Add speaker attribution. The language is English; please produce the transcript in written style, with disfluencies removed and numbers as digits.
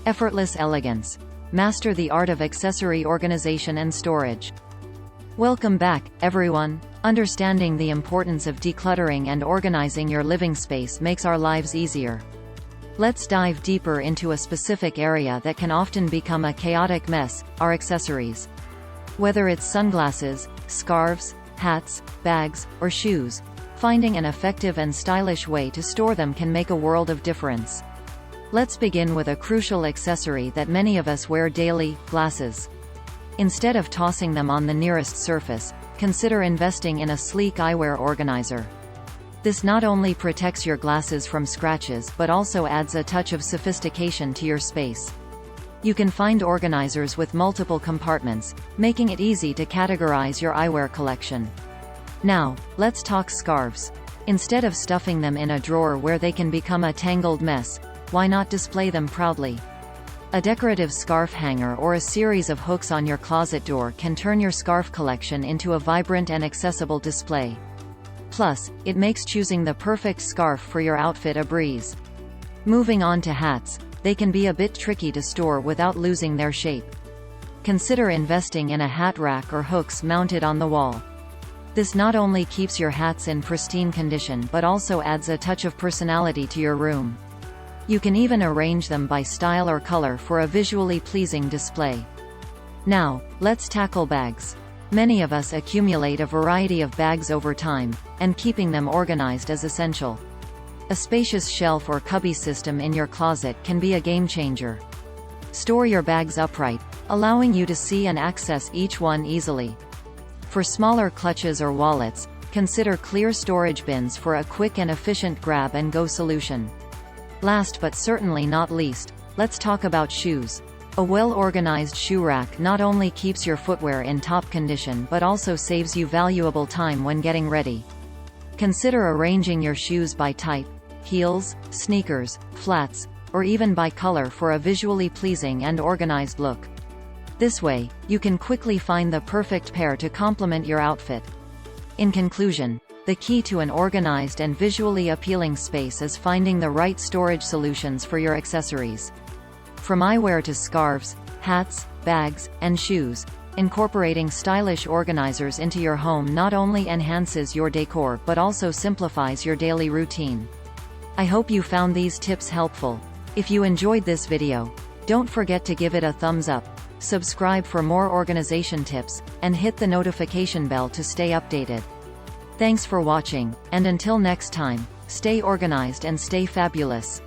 Speaker 1: Effortless elegance. Master the art of accessory organization and storage. Welcome back, everyone. Understanding the importance of decluttering and organizing your living space makes our lives easier. Let's dive deeper into a specific area that can often become a chaotic mess: our accessories. Whether it's sunglasses, scarves, hats, bags, or shoes, finding an effective and stylish way to store them can make a world of difference. Let's begin with a crucial accessory that many of us wear daily: glasses. Instead of tossing them on the nearest surface, consider investing in a sleek eyewear organizer. This not only protects your glasses from scratches but also adds a touch of sophistication to your space. You can find organizers with multiple compartments, making it easy to categorize your eyewear collection. Now, let's talk scarves. Instead of stuffing them in a drawer where they can become a tangled mess, why not display them proudly? A decorative scarf hanger or a series of hooks on your closet door can turn your scarf collection into a vibrant and accessible display. Plus, it makes choosing the perfect scarf for your outfit a breeze. Moving on to hats, they can be a bit tricky to store without losing their shape. Consider investing in a hat rack or hooks mounted on the wall. This not only keeps your hats in pristine condition but also adds a touch of personality to your room. You can even arrange them by style or color for a visually pleasing display. Now, let's tackle bags. Many of us accumulate a variety of bags over time, and keeping them organized is essential. A spacious shelf or cubby system in your closet can be a game changer. Store your bags upright, allowing you to see and access each one easily. For smaller clutches or wallets, consider clear storage bins for a quick and efficient grab-and-go solution. Last but certainly not least, let's talk about shoes. A well-organized shoe rack not only keeps your footwear in top condition but also saves you valuable time when getting ready. Consider arranging your shoes by type: heels, sneakers, flats, or even by color for a visually pleasing and organized look. This way, you can quickly find the perfect pair to complement your outfit. In conclusion, the key to an organized and visually appealing space is finding the right storage solutions for your accessories. From eyewear to scarves, hats, bags, and shoes, incorporating stylish organizers into your home not only enhances your decor but also simplifies your daily routine. I hope you found these tips helpful. If you enjoyed this video, don't forget to give it a thumbs up, subscribe for more organization tips, and hit the notification bell to stay updated. Thanks for watching, and until next time, stay organized and stay fabulous.